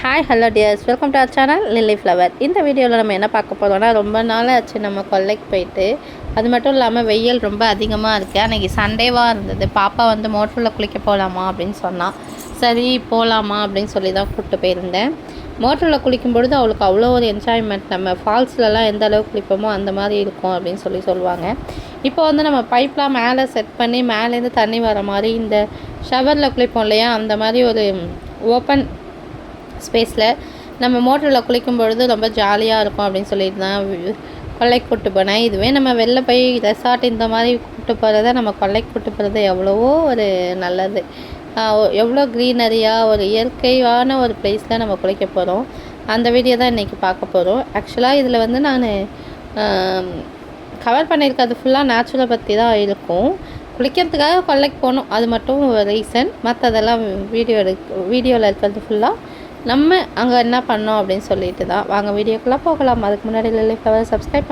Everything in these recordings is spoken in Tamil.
Hi hello dears, welcome to our channel lily flower. இந்த வீடியோவில் நம்ம என்ன பார்க்க போகிறோம்னா, ரொம்ப நாள் ஆச்சு நம்ம கொல்லைக்கு போயிட்டு. அது மட்டும் இல்லாமல் வெயில் ரொம்ப அதிகமாக இருக்குது. அன்றைக்கி சண்டேவாக இருந்தது. பாப்பா வந்து மோட்டரில் குளிக்க போகலாமா அப்படின்னு சொன்னான். சரி போகலாமா அப்படின்னு சொல்லி தான் கூப்பிட்டு போயிருந்தேன். மோட்டரில் குளிக்கும் பொழுது அவளுக்கு அவ்வளோ ஒரு என்ஜாய்மெண்ட். நம்ம ஃபால்ஸ்லலாம் எந்த அளவுக்கு குளிப்போமோ அந்த மாதிரி இருக்கும் அப்படின்னு சொல்லுவாங்க. இப்போ வந்து நம்ம பைப்லாம் மேலே செட் பண்ணி மேலேருந்து தண்ணி வர மாதிரி இந்த ஷவரில் குளிப்போம் இல்லையா, அந்த மாதிரி ஒரு ஓப்பன் ஸ்பேஸில் நம்ம மோட்டரில் குளிக்கும் பொழுது ரொம்ப ஜாலியாக இருக்கும் அப்படின்னு சொல்லிட்டு தான் கொல்லைக்கு கூப்பிட்டு போனேன். இதுவே நம்ம வெளில போய் ரெசார்ட் இந்த மாதிரி கூப்பிட்டு போகிறத நம்ம கொல்லைக்கு கூப்பிட்டு போகிறது எவ்வளவோ ஒரு நல்லது. எவ்வளோ க்ரீனரியாக ஒரு இயற்கையான ஒரு ப்ளேஸில் நம்ம குளிக்க போகிறோம். அந்த வீடியோ தான் இன்றைக்கி பார்க்க போகிறோம். ஆக்சுவலாக இதில் வந்து நான் கவர் பண்ணியிருக்கிறது ஃபுல்லாக நேச்சுரலை பற்றி தான் இருக்கும். குளிக்கிறதுக்காக கொல்லைக்கு போகணும், அது மட்டும் ரீசன். மற்றதெல்லாம் வீடியோவில் இருக்கிறது ஃபுல்லாக நம்ம அங்கே என்ன பண்ணோம் அப்படின்னு சொல்லிட்டு தான். வாங்க வீடியோக்குள்ளே போகலாம். அதுக்கு முன்னாடி லில்லி ஃப்ளவர் சப்ஸ்கிரைப்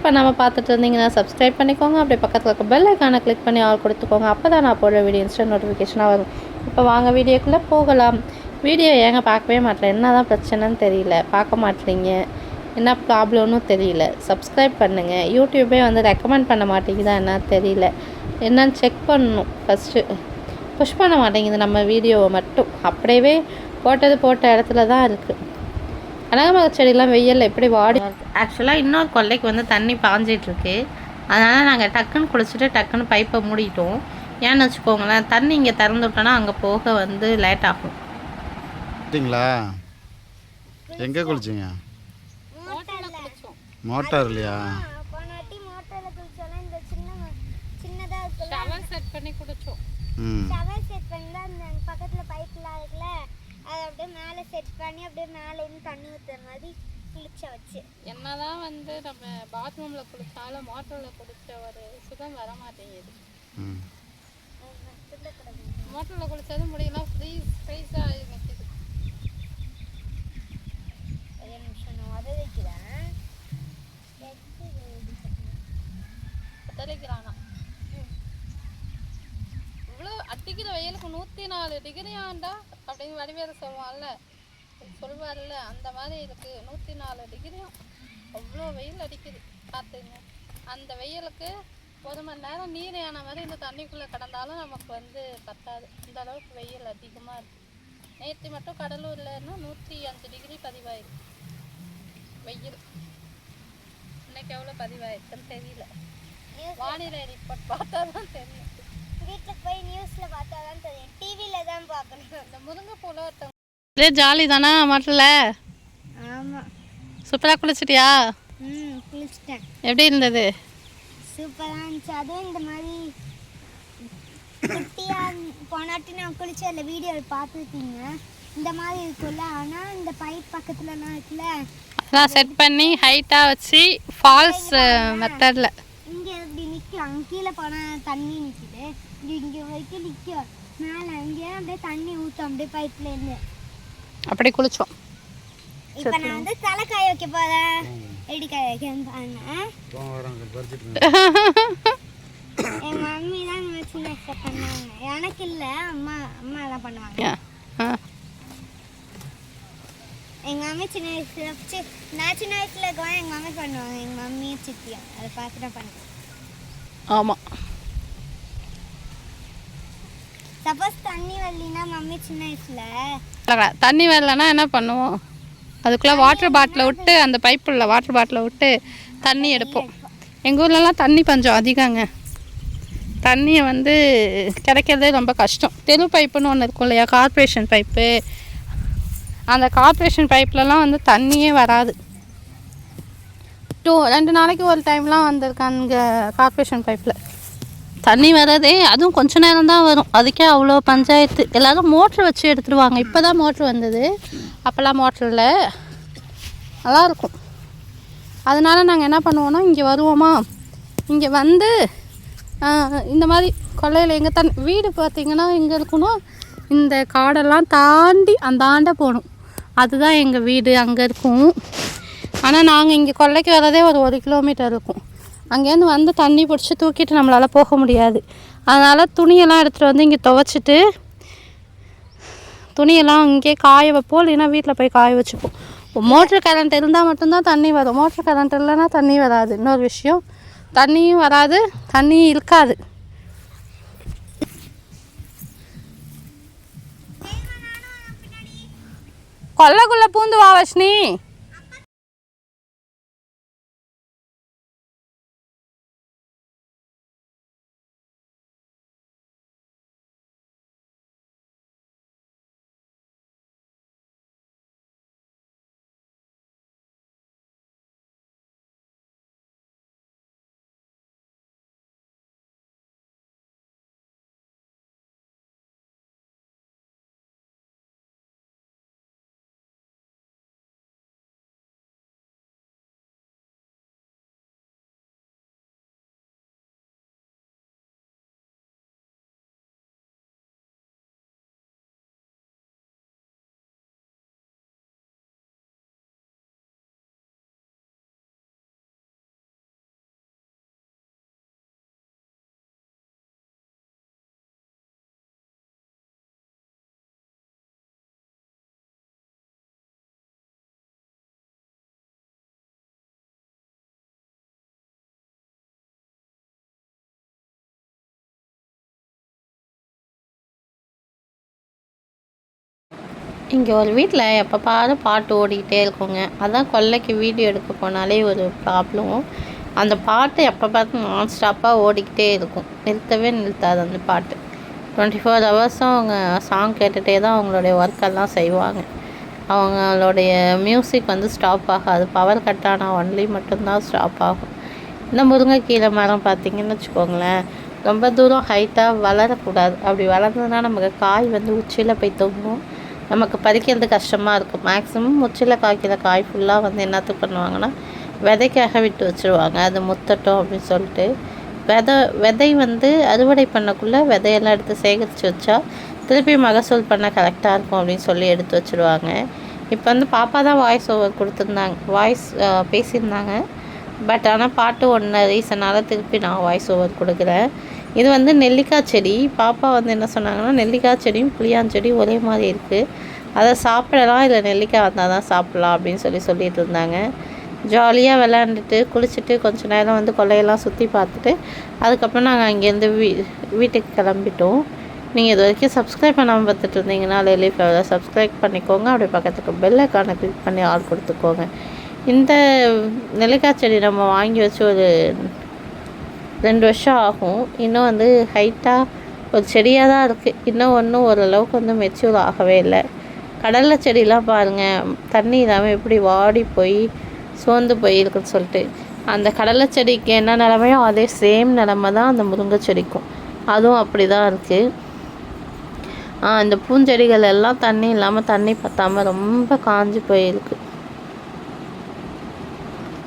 பண்ணாமல் பார்த்துட்டு இருந்தீங்கன்னா சப்ஸ்கிரைப் பண்ணிக்கோங்க. அப்படியே பக்கத்தில் இருக்க பெல் ஐக்கானை கிளிக் பண்ணி ஆல் கொடுத்துக்கோங்க. அப்போ தான் நான் போடுற வீடியோ இன்ஸ்டன்ட் நோட்டிஃபிகேஷனாக வரும். இப்போ வாங்க வீடியோக்குள்ளே போகலாம். வீடியோ ஏங்க பார்க்கவே மாட்டேன், என்ன தான் பிரச்சனைன்னு தெரியல, பார்க்க மாட்டேறீங்க, என்ன ப்ராப்ளம்னு தெரியல. சப்ஸ்கிரைப் பண்ணுங்கள். யூடியூபே வந்து ரெக்கமெண்ட் பண்ண மாட்டேங்குதா என்ன தெரியல, என்னன்னு செக் பண்ணணும். ஃபஸ்ட்டு புஷ் பண்ண மாட்டேங்குது நம்ம வீடியோவை மட்டும். அப்படியே போட்ட இடத்துல தான் இருக்குது. கனகாமர செடியெலாம் வெயிலில் எப்படி வாடி. ஆக்சுவலாக இன்னொரு கொல்லைக்கு வந்து தண்ணி பாஞ்சிட்ருக்கு. அதனால் நாங்கள் டக்குன்னு குளிச்சுட்டு டக்குன்னு பைப்பை மூடிட்டோம். ஏன்னு வச்சுக்கோங்களேன், தண்ணி இங்கே திறந்து விட்டோன்னா அங்கே போக வந்து லேட் ஆகும். குளிச்சிங்களா? எங்கே குளிச்சிங்க? மோட்டார் இல்லையா? செட் பண்ணி குடிச்சோம். ஷவர் செட் பண்ணி தான் அந்த பக்கத்தில் பைப்லாம் இருக்குல்ல, அதை அப்படியே மேலே செட் பண்ணி அப்படியே மேலே இருந்து தண்ணி ஊற்றுற மாதிரி குளிச்ச வச்சு. என்னதான் வந்து நம்ம பாத்ரூமில் குளிச்சாலும் மோட்டரில் குளிச்ச ஒரு சுகம் வர மாட்டேங்குது. மோட்டரில் குளிச்சது முடியலாம் ஃப்ரீஸாக நிற்கிது. ஒரு நிமிஷம் நான் உத வைக்கிறேன். தெரிவிக்கிறானா இவ்வளோ அடிக்கிற வெயிலுக்கு 104 டிகிரி ஆண்டா அப்படின்னு வடிவேறு சொல்வார்ல, அந்த மாதிரி இருக்குது. 104 டிகிரியும் அவ்வளோ வெயில் அடிக்குது பார்த்துங்க. அந்த வெயிலுக்கு 1 மணி நேரம் நீர் ஏன மாதிரி இந்த தண்ணிக்குள்ளே கிடந்தாலும் நமக்கு வந்து பத்தாது. இந்த அளவுக்கு வெயில் அதிகமாக இருக்குது. நேற்று மட்டும் கடலூர்லன்னா 105 டிகிரி பதிவாயிருக்கு வெயில். இன்னைக்கு எவ்வளோ பதிவாயிருக்குன்னு தெரியல. வானிலை ரிப்போர்ட் பார்த்தா தான் தெரியும். வீட்டில் போய் நியூஸில் பார்த்தா தான் தெரியும், டிவியில் தான் பார்க்கணும். இந்த முருங்கைப்பூவில் ஒருத்தவங்க ஜாலி தானே மாட்டில். ஆமாம், சூப்பராக குளிச்சிட்டியா? குளிச்சிட்டேன். எப்படி இருந்தது? சூப்பராக இருந்துச்சு. அதுவும் இந்த மாதிரி குட்டியாக போனாட்டி நான் குளிச்சு அதில் வீடியோவில் பார்த்துருக்கீங்க. இந்த மாதிரி இருக்குல்ல, ஆனால் இந்த பைப் பக்கத்துலலாம் இருக்குல்ல, அதெல்லாம் செட் பண்ணி ஹைட்டாக வச்சு ஃபால்ஸ் மெத்தடில் இங்கே இப்படி நிற்கும். கீழே போனால் தண்ணி நிற்கிது, இங்கே வரைக்கும் நிற்கும். மேலே இங்கே அப்படியே தண்ணி ஊற்றும் அப்படியே பைப்லேருந்து. அப்படி குளித்தோம். இப்போ நான் வந்து தலை காய வைக்க போகிறேன். எப்படி காய வைக்கன்னு பாருங்க. என் மம்மி தான் சின்ன வயசுல பண்ணுவாங்க, எனக்கு இல்லை, அம்மா தான் பண்ணுவாங்க. எங்கள் மம்மி சின்ன வயசுல நான் சின்ன வயசில் இருக்கவன் எங்கள் மம்மி பண்ணுவாங்க. எங்கள் மம்மியும் சித்தியும் அதை பார்த்து தான் பண்ணுவேன். ஆமாம். சப்போஸ் தண்ணி வரலின்னா மம்மி சின்ன வயசில் தண்ணி வரலன்னா என்ன பண்ணுவோம், அதுக்குள்ளே வாட்டர் பாட்டிலை விட்டு, அந்த பைப்புள்ள வாட்டர் பாட்டிலை விட்டு தண்ணி எடுப்போம். எங்கள் ஊர்லலாம் தண்ணி பஞ்சம் அதிகங்க. தண்ணியை வந்து கிடைக்கிறதே ரொம்ப கஷ்டம். தெரு பைப்புன்னு ஒன்று இருக்கும் இல்லையா, கார்ப்பரேஷன் பைப்பு. அந்த கார்ப்பரேஷன் பைப்லலாம் வந்து தண்ணியே வராது. 2 நாளைக்கு ஒரு டைம்லாம் வந்திருக்காங்க அங்கே கார்ப்பரேஷன் பைப்பில் தண்ணி வரதே. அதுவும் கொஞ்சம் நேரம் தான் வரும், அதுக்கே அவ்வளோ பஞ்சாயத்து. எல்லோரும் மோட்ரு வச்சு எடுத்துடுவாங்க. இப்போ தான் மோட்ரு வந்தது, அப்போல்லாம் மோட்டரில் நல்லாயிருக்கும். அதனால் நாங்கள் என்ன பண்ணுவோன்னா, இங்கே வருவோமா, இங்கே வந்து இந்த மாதிரி கொல்லையில் எங்கள் வீடு பார்த்திங்கன்னா எங்கே இருக்கணும், இந்த காடெல்லாம் தாண்டி அந்த ஆண்டை போகணும். அதுதான் எங்கள் வீடு, அங்கே இருக்கும். ஆனால் நாங்கள் இங்கே கொல்லைக்கு வரதே ஒரு 1 கிலோமீட்டர் இருக்கும். அங்கேருந்து வந்து தண்ணி பிடிச்சி தூக்கிட்டு நம்மளால் போக முடியாது. அதனால் துணியெல்லாம் எடுத்துகிட்டு வந்து இங்கே துவைச்சிட்டு துணியெல்லாம் இங்கே காய வைப்போம், இல்லைன்னா வீட்டில் போய் காய வச்சுப்போம். மோட்ரு கரண்ட் இருந்தால் மட்டும்தான் தண்ணி வரும். மோட்ரு கரண்ட் இல்லைன்னா தண்ணி வராது. இன்னொரு விஷயம், தண்ணியும் வராது, தண்ணியும் இருக்காது. கொல்லைக்குள்ளே பூந்து வா வர்ஷினி. இங்கே ஒரு வீட்டில் எப்போ பாரு பாட்டு ஓடிக்கிட்டே இருக்குங்க. அதான் கொல்லைக்கு வீடியோ எடுக்க போனாலே ஒரு ப்ராப்ளம். அந்த பாட்டு எப்போ பார்த்து நான் ஸ்டாப்பாக ஓடிக்கிட்டே இருக்கும், நிறுத்தவே நிறுத்தாது அந்த பாட்டு. 24 ஹவர்ஸும் அவங்க சாங் கேட்டுகிட்டே தான் அவங்களுடைய ஒர்க்கெல்லாம் செய்வாங்க. அவங்களுடைய மியூசிக் வந்து ஸ்டாப் ஆகாது. பவர் கட் ஆனால் ஒன்லி மட்டும்தான் ஸ்டாப் ஆகும். இந்த முருங்கைக்கீரை மரம் பார்த்திங்கன்னு வச்சுக்கோங்களேன், ரொம்ப தூரம் ஹைட்டாக வளரக்கூடாது. அப்படி வளர்ந்ததுன்னா நமக்கு காய் வந்து உச்சியில் போய் தொங்கும், நமக்கு பறிக்கிறது கஷ்டமாக இருக்கும். மேக்ஸிமம் உச்சியில் காய்க்கிற காய் ஃபுல்லாக வந்து என்னத்துக்கு பண்ணுவாங்கன்னா விதைக்காக விட்டு வச்சுருவாங்க, அது முத்தட்டும் அப்படின்னு சொல்லிட்டு. விதை வந்து அறுவடை பண்ணக்குள்ளே விதையெல்லாம் எடுத்து சேகரித்து வச்சா திருப்பி மகசூல் பண்ண கரெக்டாக இருக்கும் அப்படின்னு சொல்லி எடுத்து வச்சுருவாங்க. இப்போ வந்து பாப்பா தான் வாய்ஸ் ஓவர் கொடுத்துருந்தாங்க, பேசியிருந்தாங்க. பட் ஆனால் பாட்டு ஒன்று ரீசனால் திருப்பி நான் வாய்ஸ் ஓவர் கொடுக்குறேன். இது வந்து நெல்லிக்காய் செடி. பாப்பா வந்து என்ன சொன்னாங்கன்னா, நெல்லிக்காய் செடியும் புளியாஞ்செடி ஒரே மாதிரி இருக்குது, அதை சாப்பிடலாம், இல்லை நெல்லிக்காய் வந்தால் தான் சாப்பிட்லாம் அப்படின்னு சொல்லிட்டு இருந்தாங்க. ஜாலியாக விளாண்டுட்டு குளிச்சுட்டு கொஞ்ச நேரம் வந்து கொல்லையெல்லாம் சுற்றி பார்த்துட்டு அதுக்கப்புறம் நாங்கள் அங்கேருந்து வீட்டுக்கு கிளம்பிட்டோம். நீங்கள் இது வரைக்கும் சப்ஸ்கிரைப் பண்ணாமல் பார்த்துட்டு இருந்தீங்கன்னா லில்லி ஃப்ளவரை சப்ஸ்கிரைப் பண்ணிக்கோங்க. அப்படியே பக்கத்துக்கு பெல் ஐக்கானை கிளிக் பண்ணி ஆள் கொடுத்துக்கோங்க. இந்த நெல்லிக்காய் செடி நம்ம வாங்கி வச்சு ஒரு 2 வருஷம் ஆகும். இன்னும் வந்து ஹைட்டாக ஒரு செடியாக தான் இருக்குது. இன்னும் ஒன்றும் ஓரளவுக்கு வந்து மெச்சூர் ஆகவே இல்லை. கடலை செடிலாம் பாருங்கள், தண்ணி இல்லாமல் எப்படி வாடி போய் சோர்ந்து போயிருக்குன்னு சொல்லிட்டு. அந்த கடலை செடிக்கு என்ன நிலமையோ அதே சேம் நிலமை தான் அந்த முருங்கை செடிக்கும், அதுவும் அப்படி தான் இருக்குது. இந்த பூஞ்செடிகள் எல்லாம் தண்ணி இல்லாமல் தண்ணி பற்றாமல் ரொம்ப காஞ்சி போயிருக்கு.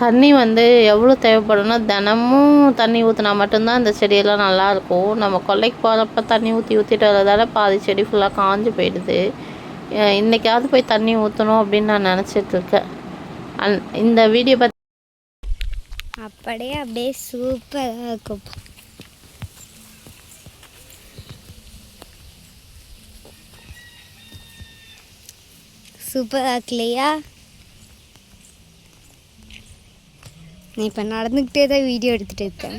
தண்ணி வந்து எவ்வளோ தேவைப்படும்னா தினமும் தண்ணி ஊற்றினா மட்டும்தான் இந்த செடியெல்லாம் நல்லாயிருக்கும். நம்ம கொல்லைக்கு போகிறப்ப தண்ணி ஊற்றிட்டு வரதால பாதி செடி ஃபுல்லாக காஞ்சி போயிடுது. இன்றைக்காவது போய் தண்ணி ஊற்றணும் அப்படின்னு நான் நினச்சிட்ருக்கேன். இந்த வீடியோ பற்றி அப்படியே சூப்பராக இருக்கும். சூப்பராக இருக்குல்லையா? நான் இப்போ நடந்துக்கிட்டே தான் வீடியோ எடுத்துகிட்டு இருக்கேன்.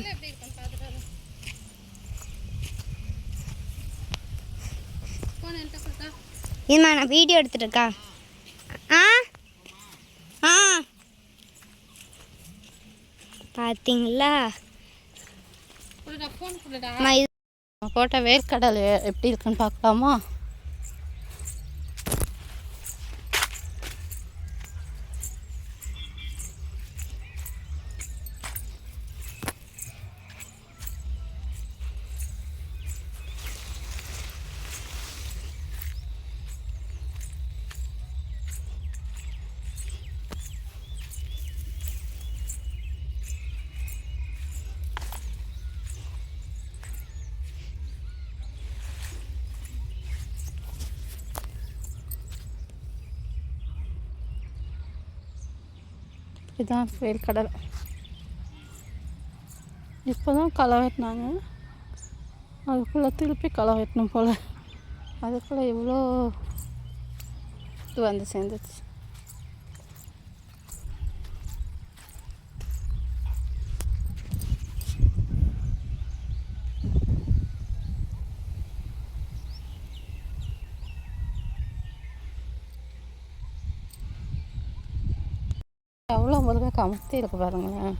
ஏம்மா நான் வீடியோ எடுத்துகிட்டு இருக்கா? பார்த்தீங்களா போட்ட வேர்க்கடலை எப்படி இருக்குன்னு பார்க்கலாமா? இதுதான் வேர்க்கடலை. இப்போ தான் களை வெட்டினாங்க, அதுக்குள்ளே திருப்பி களை வெட்டணும் போல். அதுக்குள்ளே எவ்வளோ இது வந்து சேர்ந்துச்சு. எவ்வளோ முருங்கைக்காய் முத்தி இருக்கு பாருங்களேன்.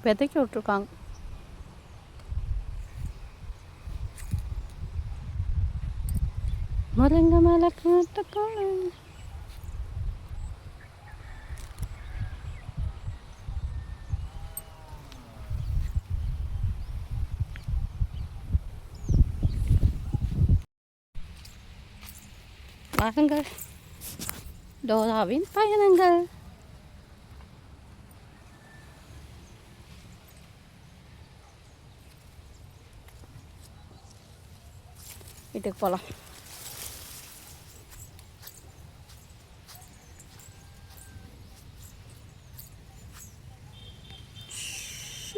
விதைக்கி விட்ருக்காங்க. முருங்கை மேலே காட்டுக்கான வாருங்கள், டோராவின் பயணங்கள். வீட்டுக்கு போகலாம்.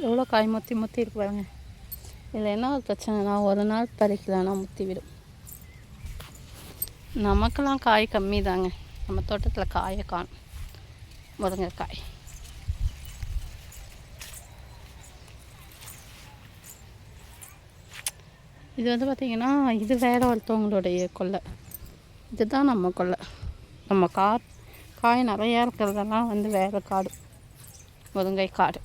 எவ்வளோ காய் முத்தி முத்தி இருக்கு பாருங்க. இதில் என்ன ஒரு பிரச்சனைனா, ஒரு நாள் பறிக்கலன்னா முத்தி விடும். நமக்கெல்லாம் காய் கம்மி தாங்க. நம்ம தோட்டத்தில் காயை காணும். முருங்கைக்காய் இது வந்து பார்த்திங்கன்னா, இது வேறு ஒருத்தவங்களுடைய கொல்லை, இதுதான் நம்ம கொல்லை. நம்ம காய் நிறையா இருக்கிறதெல்லாம் வந்து வேறு காடு, முருங்கை காடு.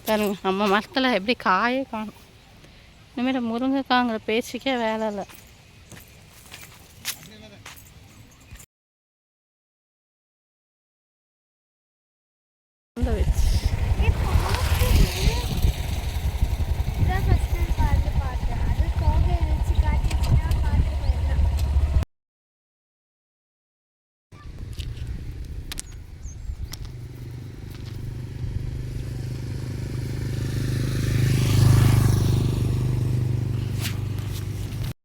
பாருங்க, நம்ம மரத்தில் எப்படி காயே காணும். இனிமேல் முருங்கைக்காங்கிற பேச்சுக்கே வேலை இல்லை. வச்சு